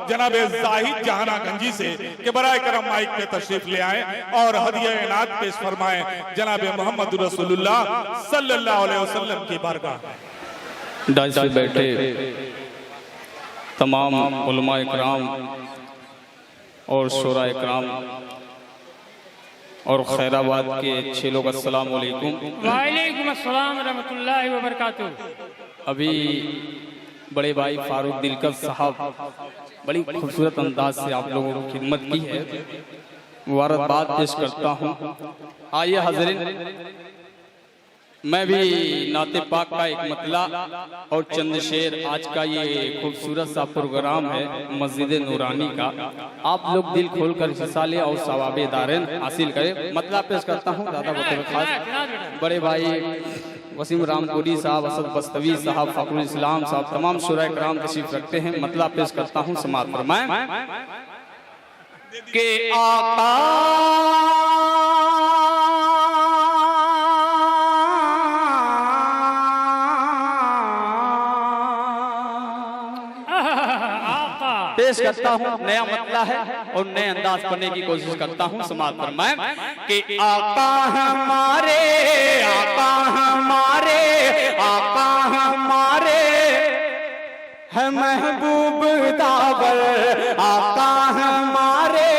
जनाब जाहिद जहाना गंजी से कि बराए करम माइक पे तशरीफ ले आए और हदिया इनात पेश फरमाएं जनाब मोहम्मद रसूलुल्लाह सल्लल्लाहु अलैहि वसल्लम की बारगाह। डाइस पे बैठे तमाम उलमा इकराम और शोरा इकराम और खैराबाद के अच्छे लोग, अस्सलाम वालेकुम। वालेकुम अस्सलाम रहमतुल्लाहि व बरकातुहू। अभी बड़े भाई फारूक दिलकश साहब बड़ी खूबसूरत अंदाज से आप लोगों की खिदमत की है, मुबारकबाद पेश करता हूँ। आइए हाज़रीन, मैं भी नाते पाक का एक मतला और चंद शेर, आज का ये खूबसूरत सा प्रोग्राम है मस्जिद नूरानी का, आप लोग दिल खोल कर हिस्सा ले और सवाबे दारैन हासिल करें। मतला पेश करता हूँ दादा बतौर खास बड़े भाई वसीम रामपुरी साहब, असद बस्तवी साहब, फखरुल इस्लाम साहब, तमाम शुरा इकराम तशरीफ रखते हैं। मतला पेश करता हूँ, समाअत फरमाएं के आका पेश करता हूँ। नया मतला है और नए अंदाज पढ़ने की कोशिश करता हूँ। समाअत फरमाएं कि आका हमारे, आका हमारे, आका हमारे है महबूब दावर, आका हमारे,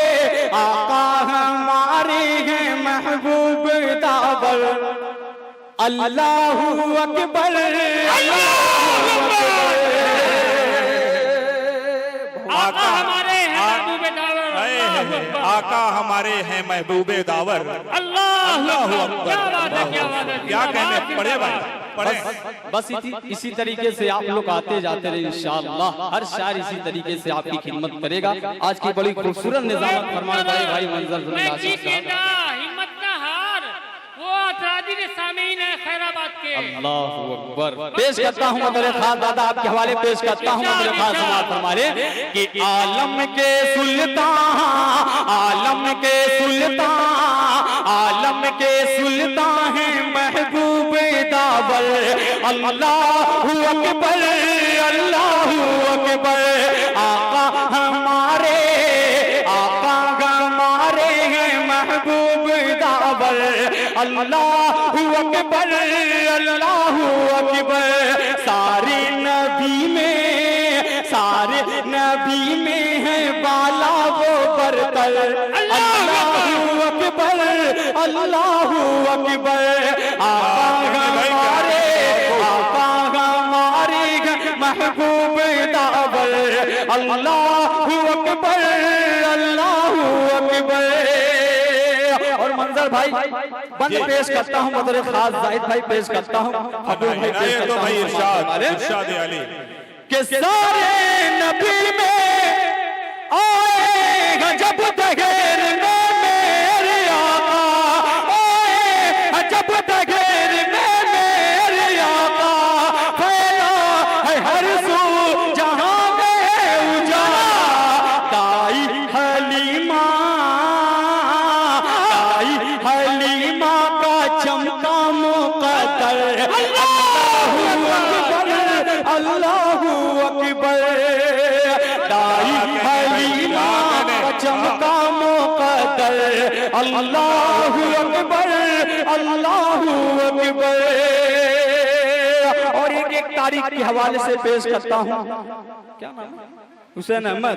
आका हमारे है महबूब दावर। अल्लाहू अकबर, आका हमारे हैं महबूबे दावर, आका हमारे हैं महबूबे दावर। अल्लाहू अकबर। क्या बात है, क्या बात है, क्या कहने पड़े भाई, पढ़े। बस इसी तरीके से आप लोग आते जाते रहे इंशाअल्लाह। हर शायर इसी तरीके से आपकी खिदमत करेगा। आज की बड़ी खूबसूरत निजामत फरमाने वाले भाई मंजर मैं जीतेगा हिम्मत का हार, वो अतरादी ने सामीन है खैराबाद के। अल्लाहू अकबर। पेश करता हूँ मेरे खास दादा आपके हवाले पेश करता हूँ मेरे खास समाअत फरमाए कि आलम के सुल्तान, आलम के सुल्तान, आलम के सुल्तान है महबूब दावर। अल्लाहू अकबर, अल्लाहू अकबर। आका हमारे, आका हमारे हैं महबूब दावर। अल्लाहू अकबर, अल्लाहू अकबर। सारे नबी में, सारे नबी में है बाला वो बरतर। अल्लाहू अकबर, अल्लाहू अकबर। आका हमारे, आका हमारे महबूब दावर। अल्लाहू अकबर, अल्लाहू अकबर। और मंजर भाई बंद पेश करता हूँ, मदर खास जाहिद भाई पेश करता हूँ, फखरुल भाई पेश करता हूँ। इरशाद अली के सारे नबी में आएगा जब दहेर में मेरे आका, आएगा जब दहेर में मेरे आका। फैला है हर सू जहां में उजाला। दाई हलीमा, दाई हलीमा का चमका मुकद्दर। अल्लाहू अकबर, अल्लाहू अकबर। दाई हलीमा का चमका मुकद्दर। अल्लाहू अकबर, अल्लाहू अकबर। और एक तारीख के हवाले से पेश करता हूँ, क्या नाम है? हुसैन अहमद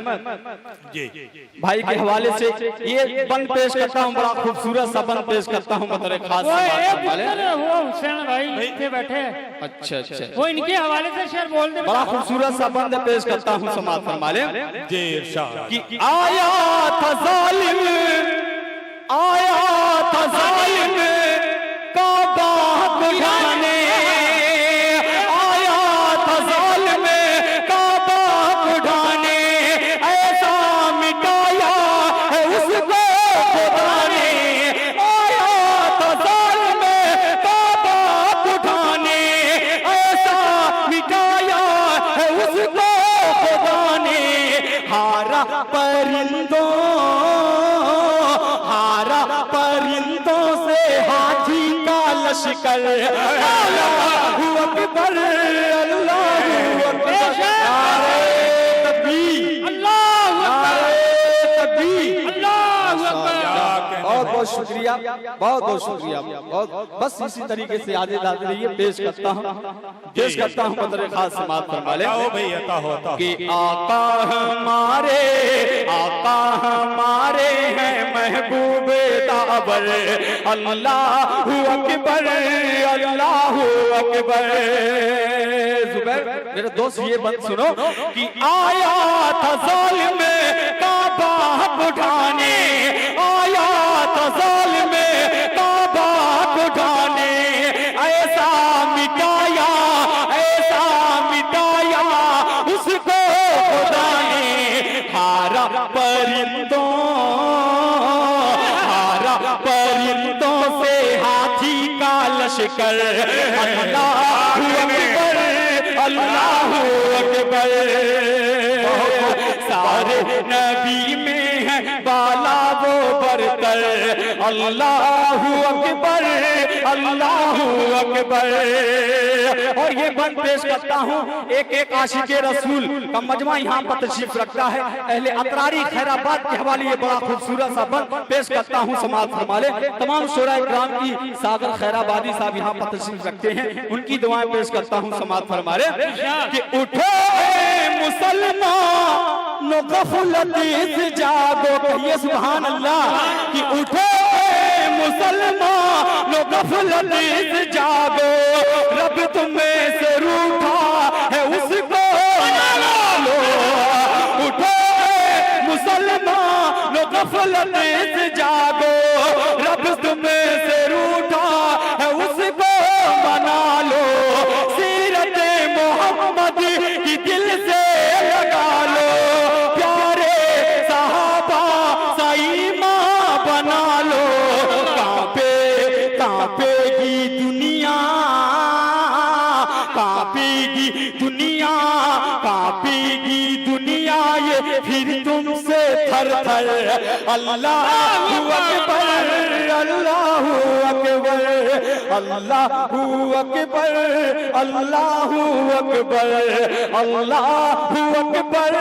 भाई के हवाले से ये बंद पेश करता हूँ। बड़ा खूबसूरत सा बंद पेश करता हूँ मदर खास वो हुसैन भाई नीचे बैठे, अच्छा अच्छा, वो इनके हवाले से शेर बोल दे। बड़ा खूबसूरत सा बंद पेश करता हूँ। समाअत फरमाए जी इरशाद कि आया था जालिम, आया था जालिम काबा बुझाने। आया था जालिम काबा बुझाने। ऐसा मिटाया है उसको खुदा ने। आया था जालिम काबा बुझाने। ऐसा मिटाया है उसको खुदा ने। हारा परिंदों, हारा परिंदों से हाथी का लश्कर। अल्लाहू अकबर, अल्लाहू अकबर। नारे तकबीर, अल्लाहू शुक्रिया, बहुत बहुत शुक्रिया, बहुत। बस इसी तरीके से आगे लाते रहिए। पेश करता हूँ बदर खास समात फरमा ले भाई अता हो कि आका हमारे हैं महबूब ताबर, अल्लाहु अकबर, अल्लाहु अकबर। जुबैर मेरे दोस्त ये बात सुनो कि आया था ज़ालिम काबा उठाने, आया था ज़ालिम काबा उठाने, ऐसा मिटाया उसको खुदा ने, हारा परिंदों से हाथी का लश्कर, अल्लाहु अकबर, अल्लाहु अकबर। सारे नबी में है बाला वो बरतर, अल्लाहु अकबर, अल्लाहु अकबर। और ये बंद पेश करता हूँ एक आशिक रसूल का मजमा यहाँ पर तशरीफ रखता है। अहले अतरारी खैराबाद के हवाले ये बड़ा खूबसूरत सा बंद पेश करता हूँ, समाअत फरमा ले। तमाम शोराए इकराम की सागर खैराबादी साहब यहाँ पर तशरीफ रखते हैं, उनकी दुआएं पेश करता हूँ, समाअत फरमा ले कि उठो मुसलमान गफलत से जागो, कहिए सुभान अल्लाह। कि उठो मुसलमान गफलत से जागो, रब तुम्हें से रूठा है उसको मना लो। उठो मुसलमान गफलत से जागो, रब तुम्हें से रूठा है उसको मना लो। सीरत मोहम्मद की दिल से लगा लो, प्यारे सहाबा साईमा बना लो। कांपेगी दुनिया, कांपेगी दुनिया ये फिर तुमसे थर थर, अल्लाहु अकबर, अल्लाहु अकबर, अल्लाहु अकबर, अल्लाहु अकबर, अल्लाहु अकबर,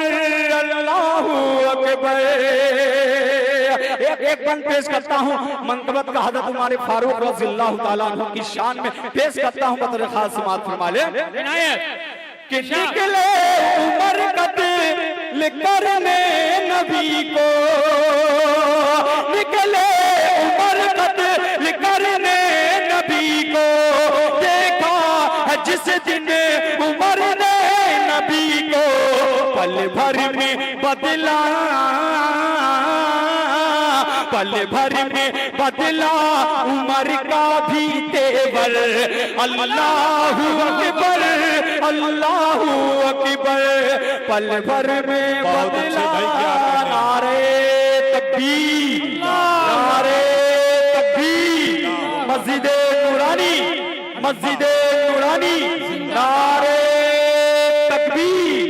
अल्लाहु अकबर। एक बंद पेश करता हूँ मंकबत का हज़रत उमर फारूक रज़ियल्लाहु ताला अन्हु की शान में पेश करता हूँ, बतौर खास समाअत फरमा ले कि निकले उमर कत्ल करने नबी को, निकले उमर कत्ल करने नबी को, देखा है जिस दिन उमर ने नबी को, पल भर में बदला, पल भर में बदला उमर का भी तेवर, अल्लाहु अकबर, अल्लाहु अकबर। पल भर में बदला, नारे तकबीर, नारे तकबीर, मस्जिदे नूरानी, मस्जिदे नूरानी, नारे तकबीर।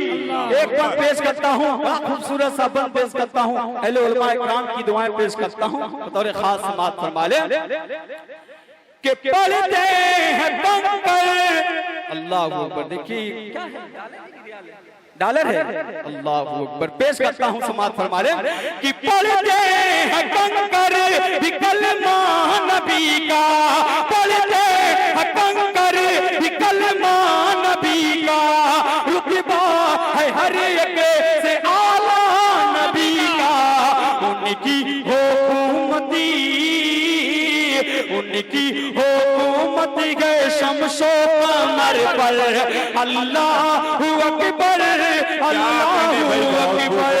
एक बार पेश करता हूँ, खूबसूरत सा बंद पेश करता हूँ, अहले उलमा इकराम की दुआएं पेश करता हूँ, बतौर खास समाअत फरमा ले कि पढ़ते हैं कंकर, अल्लाहु अकबर। देखिए क्या है, डॉलर है, अल्लाहु अकबर। पेश करता हूँ, समाअत फरमा ले कि पढ़ते हैं कंकर भी कलमा नबी का, पढ़ते हैं कंकर भी कलमा नबी का, रुतबा है हर एक से आला नबी का। उनकी हुकूमत गए शमशो कमर पर, अल्लाहु अकबर, अल्लाहु अकबर,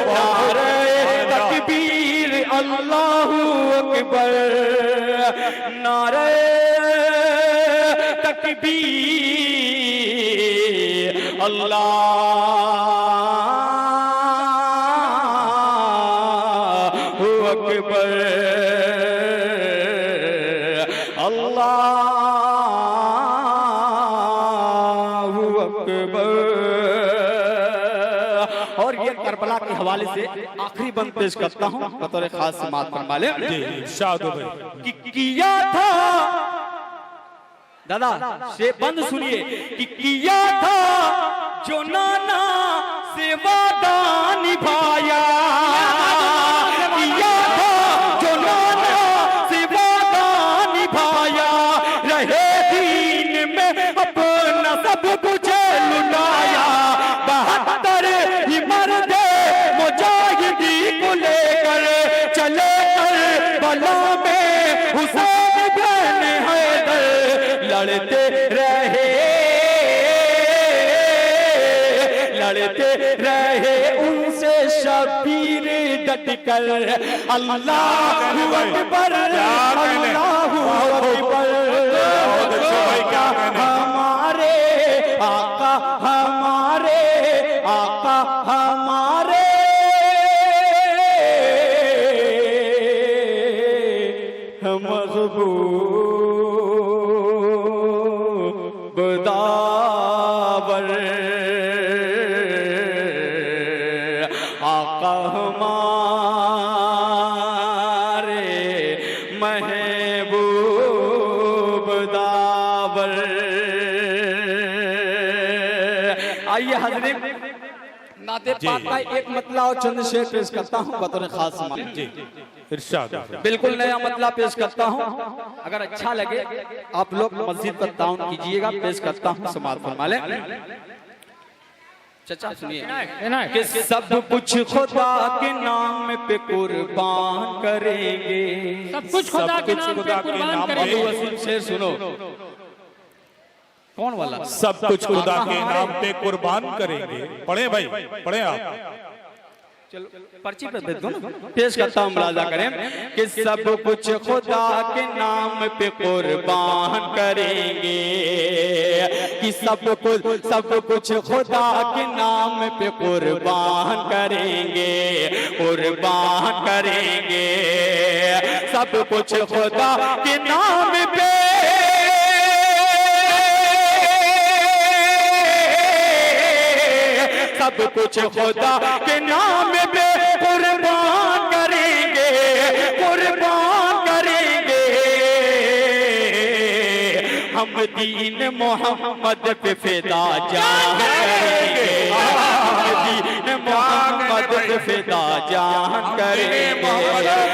नारे तकबीर, अल्लाहु अकबर, नारे तकबीर, अल्लाहु अकबर, अल्लाहु अकबर। और ये करबला के हवाले से आखिरी बंद पेश करता हूँ, बतौर खास समाअत फरमा ले कि किया था दादा से बंद सुनिए कि किया था जो नाना से वादा निभाया, किया था जो नाना कुछ लुटाया 72 ही मर्द मुजाहिदी को लेकर चले करबला में हुसैन बन हैदर लड़ते रहे उनसे शबीर डट कर अल्लाहू अकबर अल्लाहू अकबर हमारे आका हमारे आका हमारे महबूब दावर आका हमारे महबूब दावर। आइए हजरीन नाते पाक का एक मतला और चंद शेर पेश करता हूँ बतौर खास जी इरशाद। बिल्कुल नया मतला पेश करता हूँ, अगर अच्छा लगे आप लोग मस्जिद पर ताउन कीजिएगा। पेश करता हूँ समाज फरमा लें। चचा सुनिए कि सब कुछ खुदा के नाम पे कुर्बान करेंगे, सब कुछ खुदा के नाम पे कुर्बान करेंगे। शेर सुनो कौन वाला? सब कुछ खुदा के नाम पे कुर्बान करेंगे। पढ़े भाई पढ़े आप। चलो पर्ची पे दे दो ना। पेश करता हूँ मुलाजा करें कि सब कुछ खुदा के नाम पे कुर्बान करेंगे, कि सब कुछ खुदा के नाम पे कुर्बान करेंगे, कुर्बान करेंगे। सब कुछ खुदा के नाम पे सब कुछ खुदा के नाम पे कुर्बान करेंगे, कुर्बान करेंगे। हम दीन मोहम्मद पे फिदा जान करेंगे, हम दीन मोहम्मद पे फिदा जान करेंगे,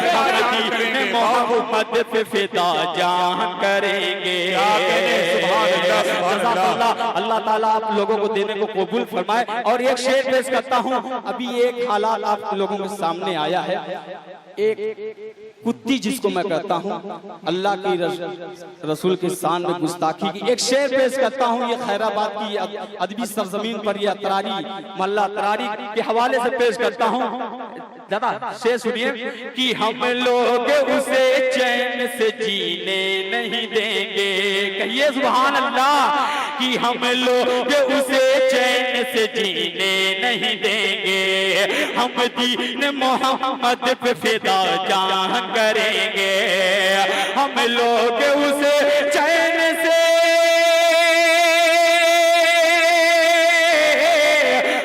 हम दीन मोहम्मद पे फिदा जान करेंगे। अल्लाह ताला आप लोगों को देने को कबूल फरमाए। और एक शेर पेश करता हूँ। अभी एक हालात आप लोगों के सामने आया है, एक कुत्ती जिसको मैं कहता हूँ अल्लाह की रसूल के शान में गुस्ताखी की। एक शेर पेश करता हूँ, ये खैराबाद की अदबी सरजमीन पर यह अतरारी मल्ला अतरारी के हवाले से पेश करता हूँ। दादा शेर सुनिए कि हम लोग उसे चैन से जीने नहीं देंगे। कहिए सुभान अल्लाह। कि हम लोग उसे चैन से जीने नहीं देंगे, हम दीन मोहम्मद पे फिदा जान करेंगे। हम लोग उसे चैन से,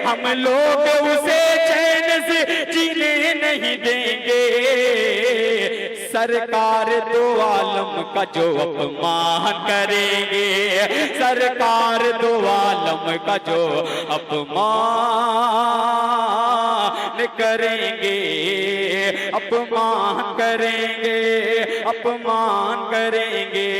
हम लोग उसे चैन से जीने नहीं देंगे। सरकार दो आलम का जो अपमान करेंगे, सरकार दो आलम का जो अपमान करेंगे, अपमान करेंगे, अपमान करेंगे।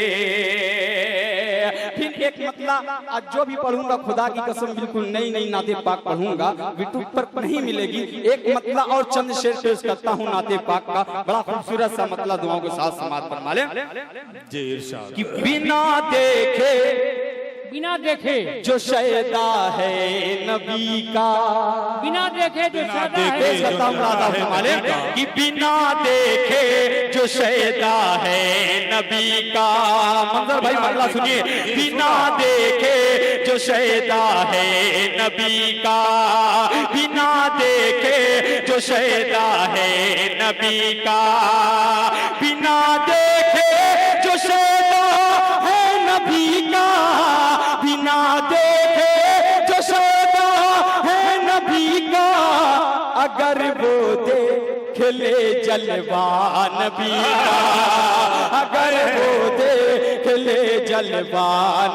फिर एक मतला आज जो भी पढ़ूंगा खुदा की कसम बिल्कुल नई नई नाते पाक पढ़ूंगा, यूट्यूब पर नहीं मिलेगी। एक मतला और चंद शेर पेश करता हूँ नाते पाक का, बड़ा खूबसूरत सा मतला दुआओं के साथ समाप्त फरमा लें। जी इरशाद। कि बिना देखे जो शैदा है नबी का, बिना देखे जो शैदा है, कि बिना देखे जो शैदा है नबी का। मंजर भाई मल्ला सुनिए। बिना देखे जो शैदा है नबी का, बिना देखे जो शैदा है नबी का, बिना देखे जो शैदा है नबी का, बिना देखे जो शैदा है नबी का। अगर वो देख ले जलवा नबी का, अगर वो देख ले जलवा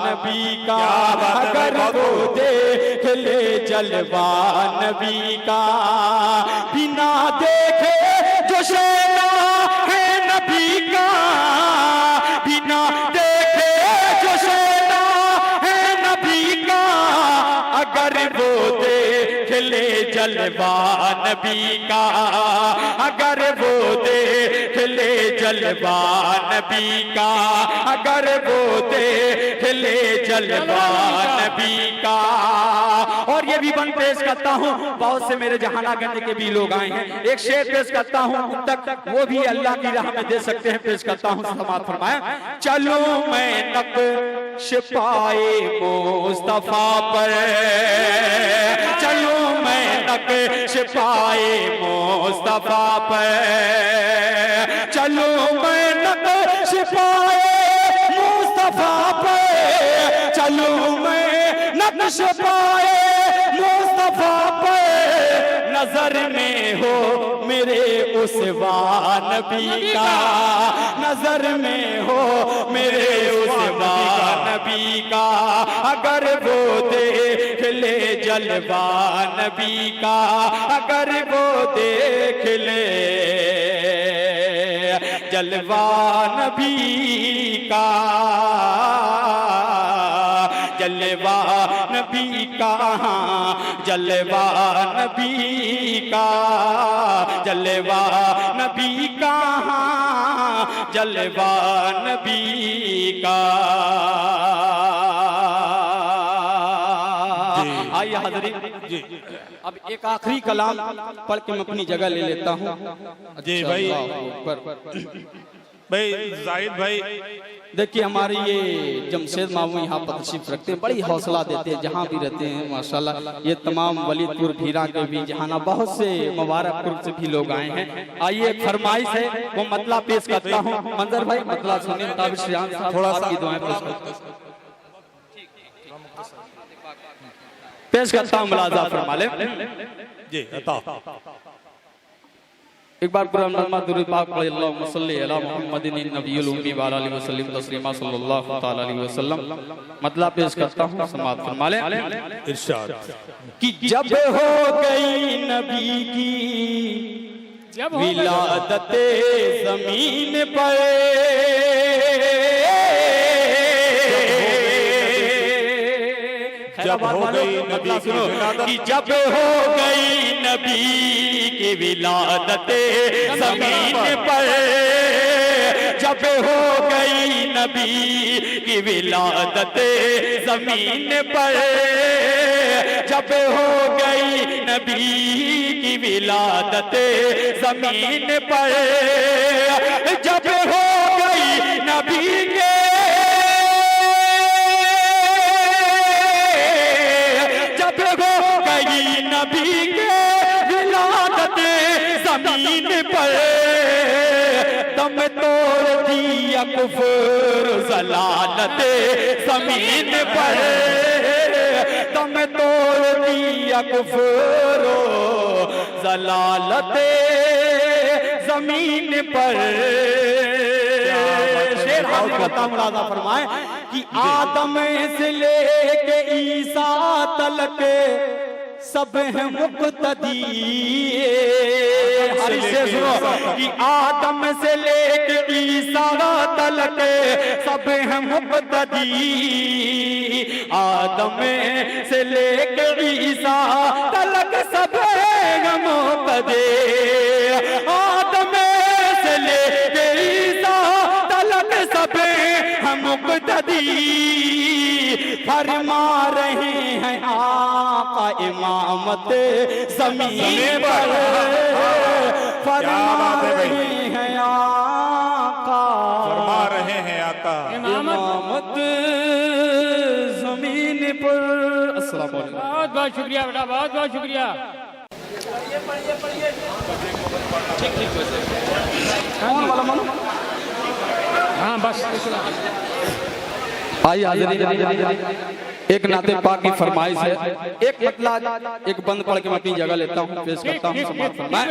नबी का, अगर वो देख ले जलवा नबी का। बिना देखे जो शैदा है नबी का, बिना देखे जो शैदा है नबी का। जलवा नबी का, अगर वो देख ले जलवा नबी का, अगर वो देख ले जलवा नबी का। और ये भी बन पेश करता हूँ, बहुत से मेरे जहानागंज के भी लोग आए हैं, एक शेर पेश करता हूँ तक वो भी अल्लाह की राह में दे सकते हैं, पेश करता हूँ, समाअत फरमाए। चलो मैं नक्श पाए मुस्तफा पर, चलो मैं नक्श पाए मुस्तफा पर, चलो मैं नक्श पाए मुस्तफा पर, चलो मैं नक्श पाए मुस्तफा पर, नजर में हो मेरे उसवा नबी का, नजर में हो मेरे उसवा नबी का, अगर वो देख ले जलवा नबी का, अगर वो देख ले जलवा नबी का, जलवा नबी का, जलवा नबी का, जलवा नबी का, जलवा नबी का। आइए हाज़रीन, अब एक आखिरी कलाम पढ़ के मैं अपनी जगह ले लेता हूँ। जी भाई, भाई जाहिद भाई, देखिए हमारे ये जमशेद मामू यहाँ पर तशरीफ रखते हैं, बड़ी हौसला देते हैं जहाँ भी रहते हैं माशाल्लाह। ये तमाम वलीदपुर भीरा के भी जहाना बहुत से मुबारकपुर से भी लोग आए हैं। आइए एक फरमाइश है वो मतला पेश करता हूँ। मंजर भाई मतला सुनिए, ताबिश रियान साहब थोड़ा सा दुआएं पेश करता हूँ, मुलाजा फरमा ले जी अता। एक बार पूरा नरमा दुरूद पाक पढ़े, अल्लाहुम्मा सल्ली अला मुहम्मदिन नबियुल उम्मी व अला आलिहि वसल्लम तस्लीमा सल्लल्लाहु तआला अलैहि वसल्लम। मतलब पेश करता हूं, समाअत फरमा ले। इरशाद कि जब हो गई नबी की विलादत ज़मीन पर, जब हो गई नबी की विलादत, कि जब हो गई नबी की विलादत ज़मीन पर, जब हो गई नबी की विलादत ज़मीन पर, जब हो गई नबी की विलादत ज़मीन पर, जब हो गई नबी के, नबी के विलादत ज़मीन पर, दम तोड़ दिया कुफ्र ज़लालत ज़मीन पर, दम तोड़ दिया कुफ्र ज़लालत ज़मीन पर। शेर मुलाज़ा फरमाए कि आदम से लेके ईसा तलक सब है मुक़्तदी, हरी से सुनो कि आदम से लेके ईसा तलक सब है मुक़्तदी, आदम से लेके ईसा तलक सब है मुक़्तदी, आदम से लेके ईसा तलक सब है मुक़्तदी, फरमा रहे हैं आका इमामत ज़मीन पर, फरमा रहे हैं आका, फरमा रहे हैं आका इमामत ज़मीन पर। अस्सलाम वालेकुम। बहुत बहुत शुक्रिया बेटा, बहुत बहुत शुक्रिया। हाँ बस आइए एक नाते पाक की फरमाइश है, एक मतलब एक बंद पढ़ के मैं अपनी जगह लेता हूँ, पेश करता हूँ, समाअत फरमाए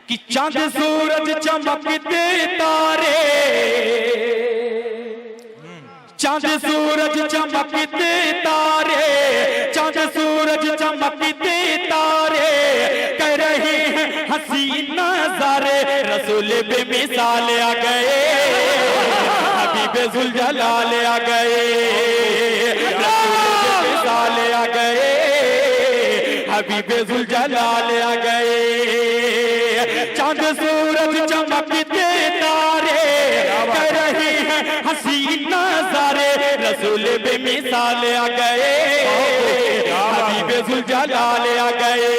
कि चांद सूरज चमकते तारे, चांद सूरज चमकते तारे, चांद सूरज चमकते तारे, कह रहे हैं हसी नज़ारे, रसूल बेमिसाल आ गए, हबीब जुल जलाल आ गए, रसूल बेमिसाल आ गए, हबीबे जुलजलाल आ गए। चांद सूरज चमकते तारे कह रहे हैं हसीन नजारे, रसूल बेमिसाल आ गए। हबीबे जुलजलाल आ गए।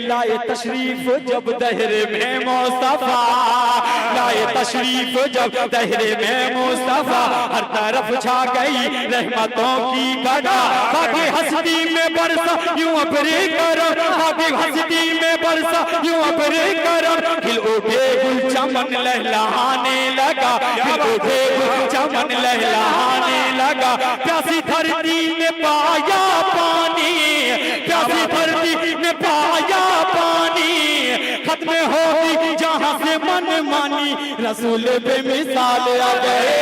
लाए तशरीफ जब दहरे में मुस्तफा, लाए तशरीफ जब दहरे में मुस्तफा, हर तरफ छा गई रहमतों की गड़ा। बाकी हस्ती में बरसा यूं अपने करम, बाकी हस्ती में बरसा यूं अपने करम। खिल उठे गुल चमन लहलहाने लगा, खिल उठे गुल चमन लहलहाने लगा। प्यासी धरती ने पाया पानी, प्यासी धरती ने पाया पानी, खत्म होगी जहां से मन मानी, रसूल बेमिसाल आ गए।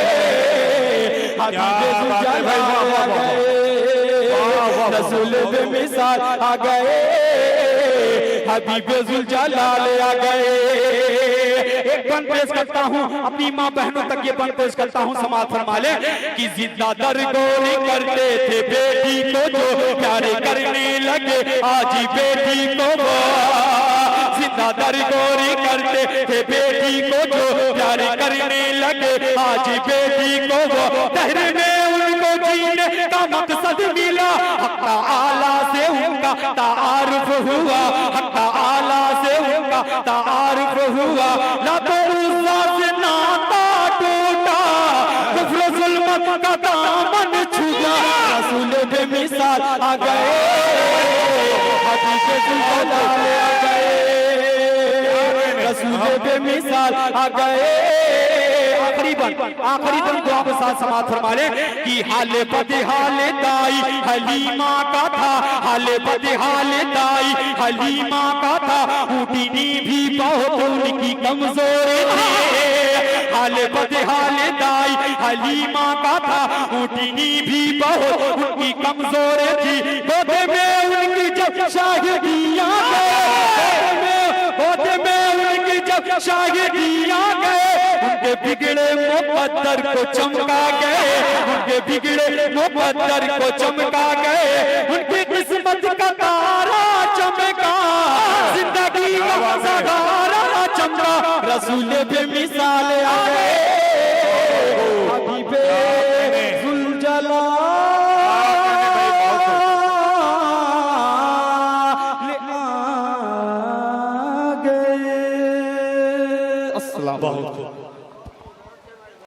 हबीबे जुलजलाल आ गए, रसूल बेमिसाल आ गए। हबीबे जुलजलाल आ गए। एक बन पेश करता हूँ अपनी माँ बहनों तक, ये बन पेश करता हूँ, समाज फरमा ले कि जिंदा दरगोरी करते थे बेटी को जो प्यारे करने लगे आज बेटी को वो। जिंदा दरगोरी करते थे बेटी को जो प्यारे करने लगे आज बेटी को वो। दहर में उनको जीने का मकसद मिला, हक आला से उनका तारुफ हुआ, हक आला से उनका तारुफ हुआ। लातो उज़्ज़ा से नाता टूटा, कुफ्र ज़ुल्मत का दामन छुआ, रसूल बेमिसाल आ गए। हबीबे जुलजलाल आ गए, रसूल बेमिसाल आ गए। आखिरी बन दुआ के साथ समाप्त फरमा ले कि हाले बदहाल दाई हलीमा का था, हाले बदहाल दाई हलीमा का था। ऊँटनी भी बहुत उनकी कमजोर थी, हाले बदहाल दाई हलीमा का था। ऊँटनी भी बहुत उनकी कमजोर थी। गोदे में उनकी जब शाहिदियाँ गए, गोदे में उनकी जब शाहिदियाँ गए, उनके बिगड़े मुकद्दर को चमका गए, उनके बिगड़े मुकद्दर को चमका गए। उनकी किस्मत का तारा चमका, जिंदगी का सहारा चमका, रसूल बेमिसाल आ गए। हबीबे जुलजलाल आ गए। अस्सलाम वालेकुम।